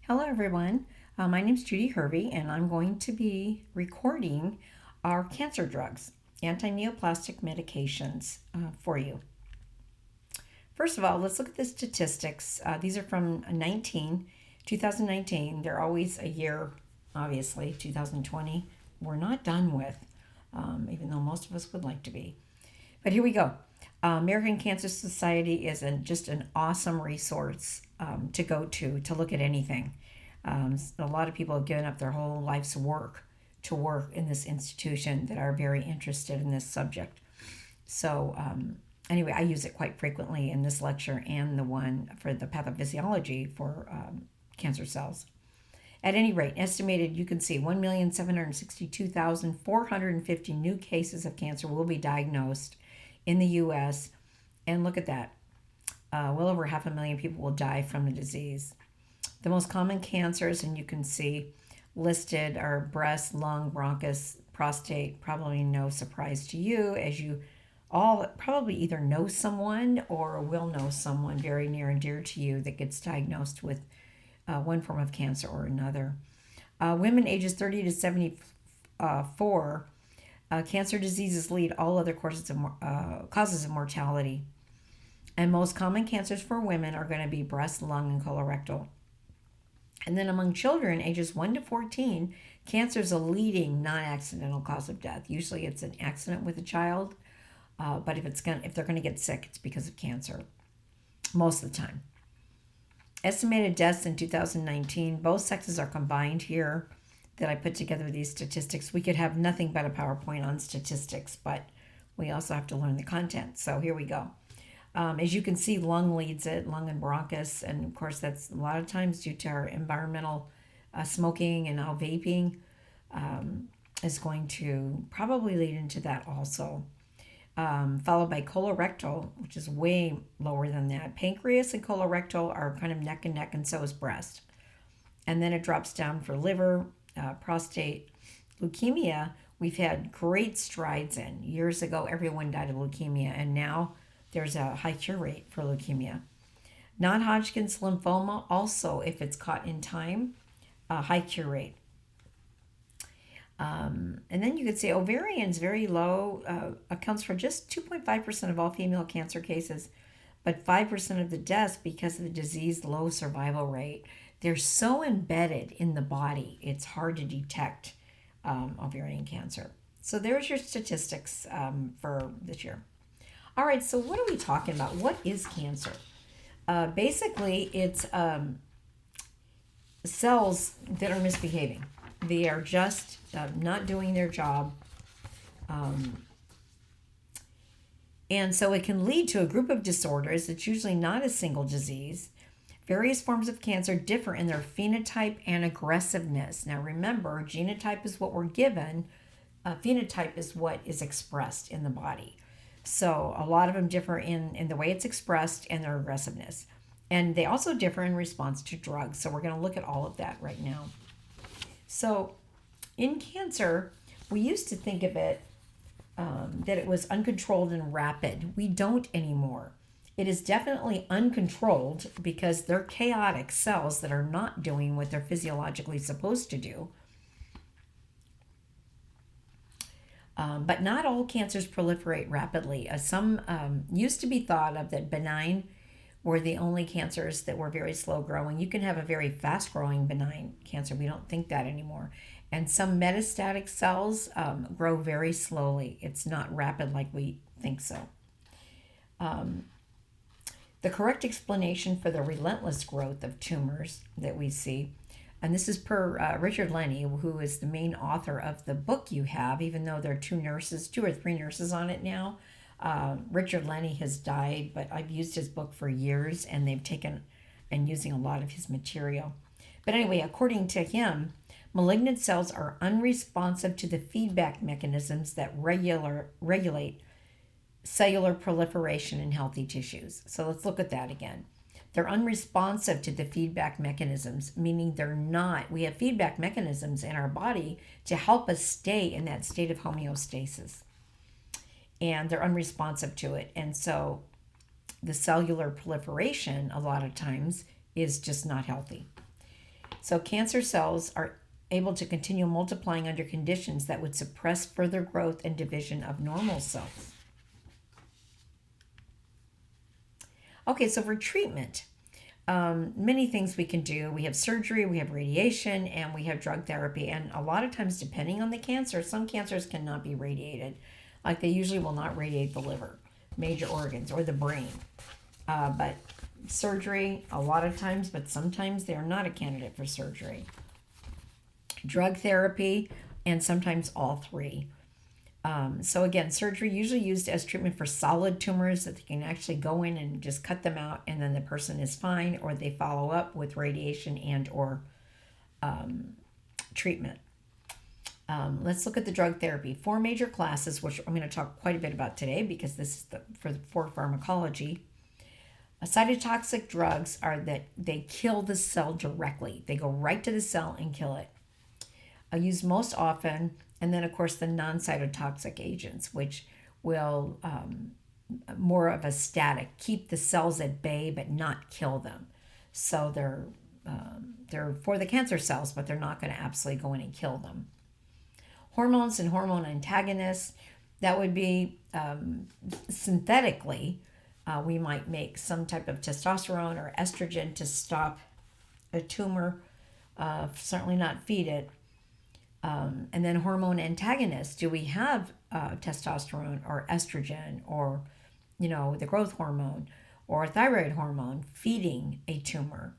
Hello, everyone. My name is Judy Hervey, and I'm going to be recording our cancer drugs, anti-neoplastic medications for you. First of all, let's look at the statistics. These are from 2019. They're always a year, obviously. 2020, we're not done with, even though most of us would like to be. But here we go. American Cancer Society is just an awesome resource to go to look at anything. A lot of people have given up their whole life's work to work in this institution that are very interested in this subject. So, anyway, I use it quite frequently in this lecture and the one for the pathophysiology for cancer cells. At any rate, estimated, you can see 1,762,450 new cases of cancer will be diagnosed in the U.S. And look at that. Well over 500,000 people will die from the disease. The most common cancers, and you can see listed, are breast, lung, bronchus, prostate. Probably no surprise to you, as you all probably either know someone or will know someone very near and dear to you that gets diagnosed with one form of cancer or another. Women ages 30 to 74, cancer diseases lead all other causes of mortality. And most common cancers for women are going to be breast, lung, and colorectal. And then among children ages 1 to 14, cancer is a leading non-accidental cause of death. Usually it's an accident with a child, but if they're going to get sick, it's because of cancer, most of the time. Estimated deaths in 2019, both sexes are combined here that I put together these statistics. We could have nothing but a PowerPoint on statistics, but we also have to learn the content. So here we go. As you can see, lung leads it, lung and bronchus, and of course that's a lot of times due to our environmental smoking and now vaping is going to probably lead into that also. Followed by colorectal, which is way lower than that. Pancreas and colorectal are kind of neck and neck, and so is breast. And then it drops down for liver, prostate, leukemia. We've had great strides in. Years ago, everyone died of leukemia, and now there's a high cure rate for leukemia. Non-Hodgkin's lymphoma, also, if it's caught in time, a high cure rate. And then you could say ovarian's very low, accounts for just 2.5% of all female cancer cases, but 5% of the deaths because of the disease low survival rate. They're so embedded in the body, it's hard to detect ovarian cancer. So there's your statistics for this year. All right, so what are we talking about? What is cancer? Basically, it's cells that are misbehaving. They are just not doing their job. And so it can lead to a group of disorders. It's usually not a single disease. Various forms of cancer differ in their phenotype and aggressiveness. Now remember, genotype is what we're given. Phenotype is what is expressed in the body. So a lot of them differ in the way it's expressed and their aggressiveness. And they also differ in response to drugs. So we're going to look at all of that right now. So in cancer, we used to think of it that it was uncontrolled and rapid. We don't anymore. It is definitely uncontrolled because they're chaotic cells that are not doing what they're physiologically supposed to do. But not all cancers proliferate rapidly. Some used to be thought of that benign were the only cancers that were very slow growing. You can have a very fast growing benign cancer. We don't think that anymore. And some metastatic cells grow very slowly. It's not rapid like we think so. The correct explanation for the relentless growth of tumors that we see, and this is per Richard Lenny, who is the main author of the book you have, even though there are two or three nurses on it now. Richard Lenny has died, but I've used his book for years, and they've taken and using a lot of his material. But anyway, according to him, malignant cells are unresponsive to the feedback mechanisms that regulate cellular proliferation in healthy tissues. So let's look at that again. They're unresponsive to the feedback mechanisms, meaning we have feedback mechanisms in our body to help us stay in that state of homeostasis. And they're unresponsive to it. And so the cellular proliferation, a lot of times, is just not healthy. So cancer cells are able to continue multiplying under conditions that would suppress further growth and division of normal cells. Okay, so for treatment, many things we can do. We have surgery, we have radiation, and we have drug therapy. And a lot of times, depending on the cancer, some cancers cannot be radiated. Like they usually will not radiate the liver, major organs, or the brain. But surgery, a lot of times, but sometimes they're not a candidate for surgery. Drug therapy, and sometimes all three. So again, surgery usually used as treatment for solid tumors that they can actually go in and just cut them out, and then the person is fine, or they follow up with radiation and or treatment. Let's look at the drug therapy. 4 major classes, which I'm going to talk quite a bit about today because this is for pharmacology. Cytotoxic drugs are that they kill the cell directly. They go right to the cell and kill it. Used most often, and then of course the non-cytotoxic agents, which will more of a static, keep the cells at bay but not kill them. So they're for the cancer cells, but they're not going to absolutely go in and kill them. Hormones and hormone antagonists, that would be synthetically, we might make some type of testosterone or estrogen to stop a tumor, certainly not feed it. And then hormone antagonists, do we have testosterone or estrogen or, the growth hormone or thyroid hormone feeding a tumor?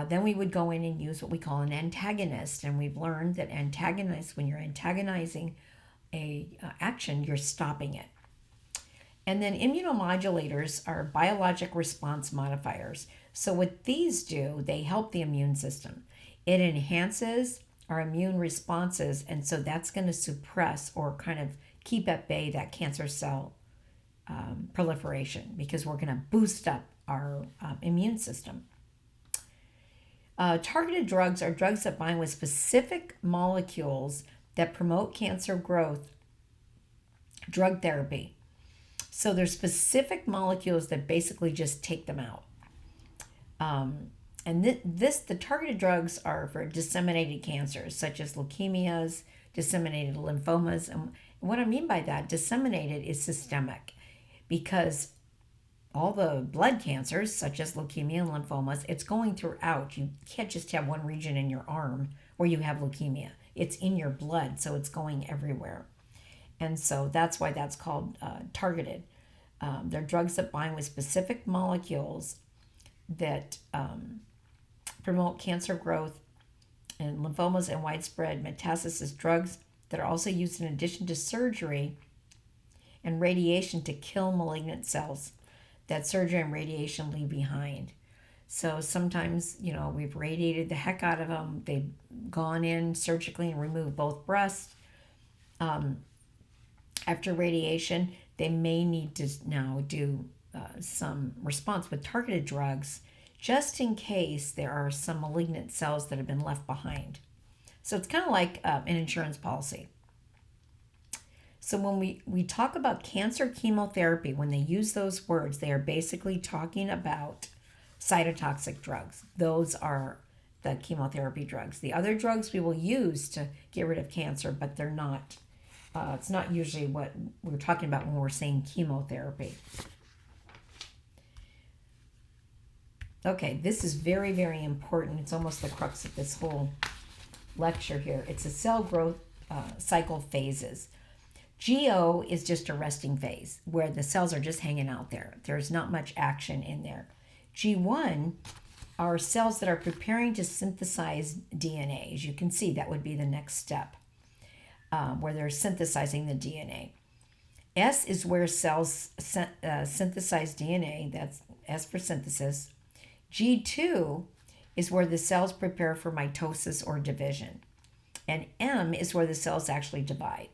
Then we would go in and use what we call an antagonist. And we've learned that antagonists, when you're antagonizing a action, you're stopping it. And then immunomodulators are biologic response modifiers. So what these do, they help the immune system. It enhances our immune responses, and so that's going to suppress or kind of keep at bay that cancer cell proliferation, because we're going to boost up our immune system. Targeted drugs are drugs that bind with specific molecules that promote cancer growth. Drug therapy. So there's specific molecules that basically just take them out. And the targeted drugs are for disseminated cancers, such as leukemias, disseminated lymphomas. And what I mean by that, disseminated is systemic, because all the blood cancers, such as leukemia and lymphomas, it's going throughout. You can't just have one region in your arm where you have leukemia. It's in your blood, so it's going everywhere. And so that's why that's called targeted. They're drugs that bind with specific molecules that promote cancer growth and lymphomas and widespread metastasis. Drugs that are also used in addition to surgery and radiation to kill malignant cells that surgery and radiation leave behind. So sometimes, we've radiated the heck out of them. They've gone in surgically and removed both breasts. After radiation, they may need to now do some response with targeted drugs, just in case there are some malignant cells that have been left behind. So it's kind of like an insurance policy. So when we talk about cancer chemotherapy, when they use those words, they are basically talking about cytotoxic drugs. Those are the chemotherapy drugs. The other drugs we will use to get rid of cancer, but they're not, it's not usually what we're talking about when we're saying chemotherapy. Okay, this is very, very important. It's almost the crux of this whole lecture here. It's the cell growth cycle phases. GO is just a resting phase where the cells are just hanging out there. There's not much action in there. G1 are cells that are preparing to synthesize DNA. As you can see, that would be the next step where they're synthesizing the DNA. S is where cells synthesize DNA. That's S for synthesis. G2 is where the cells prepare for mitosis or division. And M is where the cells actually divide,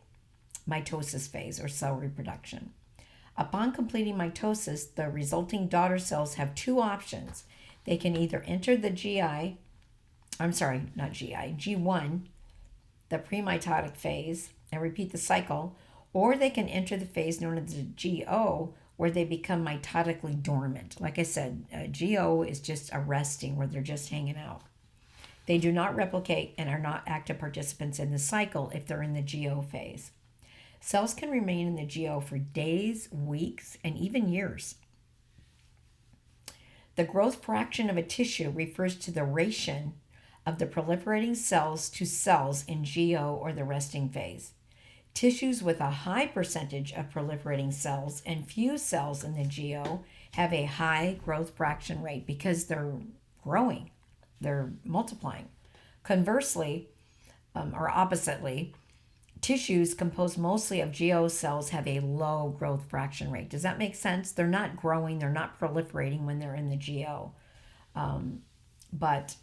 mitosis phase or cell reproduction. Upon completing mitosis, the resulting daughter cells have 2 options. They can either enter the G1, the premitotic phase, and repeat the cycle, or they can enter the phase known as the GO, where they become mitotically dormant. Like I said, GO is just a resting, where they're just hanging out. They do not replicate and are not active participants in the cycle if they're in the GO phase. Cells can remain in the GO for days, weeks, and even years. The growth fraction of a tissue refers to the ratio of the proliferating cells to cells in GO or the resting phase. Tissues with a high percentage of proliferating cells and few cells in the GO have a high growth fraction rate because they're growing, they're multiplying. Conversely, or oppositely, tissues composed mostly of GO cells have a low growth fraction rate. Does that make sense? They're not growing, they're not proliferating when they're in the GO. But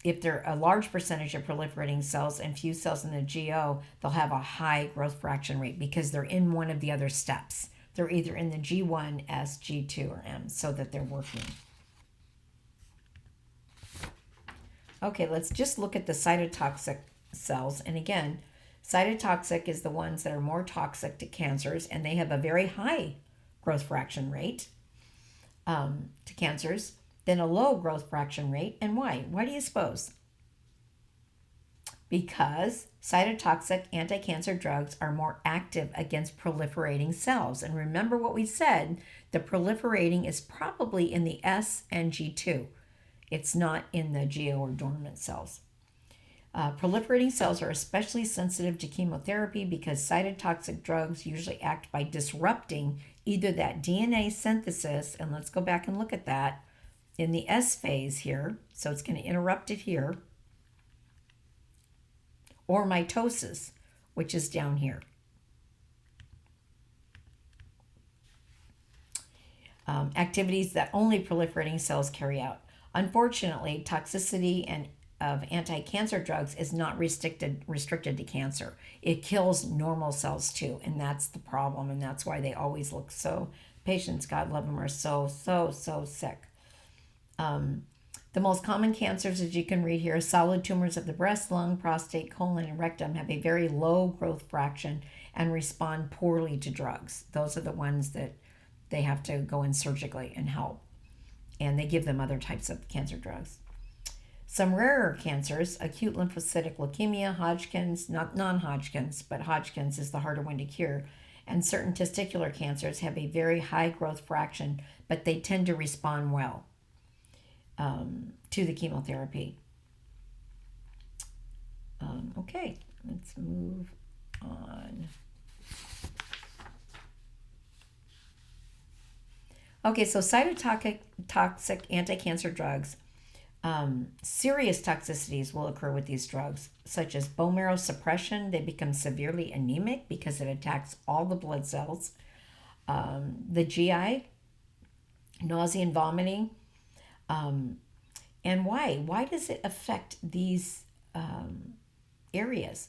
if they're a large percentage of proliferating cells and few cells in the GO, they'll have a high growth fraction rate because they're in one of the other steps. They're either in the G1, S, G2, or M, so that they're working. Okay, let's just look at the cytotoxic cells. And again, cytotoxic is the ones that are more toxic to cancers, and they have a very high growth fraction rate to cancers, then a low growth fraction rate. And why? Why do you suppose? Because cytotoxic anti-cancer drugs are more active against proliferating cells. And remember what we said, the proliferating is probably in the S and G2. It's not in the GO or dormant cells. Proliferating cells are especially sensitive to chemotherapy because cytotoxic drugs usually act by disrupting either that DNA synthesis, and let's go back and look at that, in the S phase here, so it's going to interrupt it here, or mitosis, which is down here. Activities that only proliferating cells carry out. Unfortunately, toxicity of anti-cancer drugs is not restricted to cancer. It kills normal cells too, and that's the problem, and that's why they always look so, patients, God love them, are so sick. The most common cancers, as you can read here, solid tumors of the breast, lung, prostate, colon, and rectum have a very low growth fraction and respond poorly to drugs. Those are the ones that they have to go in surgically and help. And they give them other types of cancer drugs. Some rarer cancers, acute lymphocytic leukemia, Hodgkin's, not non-Hodgkin's, but Hodgkin's is the harder one to cure, and certain testicular cancers have a very high growth fraction, but they tend to respond well to the chemotherapy. Okay, let's move on. Okay, so cytotoxic anti-cancer drugs, serious toxicities will occur with these drugs, such as bone marrow suppression. They become severely anemic because it attacks all the blood cells. The GI, nausea and vomiting. And why? Why does it affect these areas?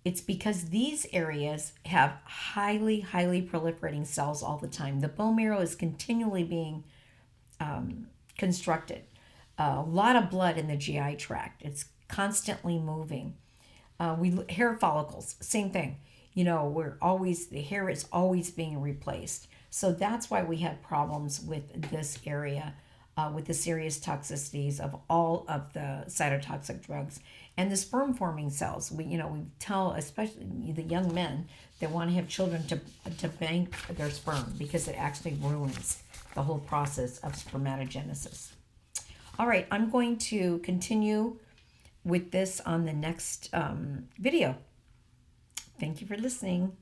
It's because these areas have highly proliferating cells all the time. The bone marrow is continually being constructed. A lot of blood in the GI tract. It's constantly moving. Hair follicles, same thing. You know, the hair is always being replaced. So that's why we have problems with this area, with the serious toxicities of all of the cytotoxic drugs. And the sperm forming cells, we tell especially the young men that want to have children to bank their sperm because it actually ruins the whole process of spermatogenesis. All right, I'm going to continue with this on the next video. Thank you for listening.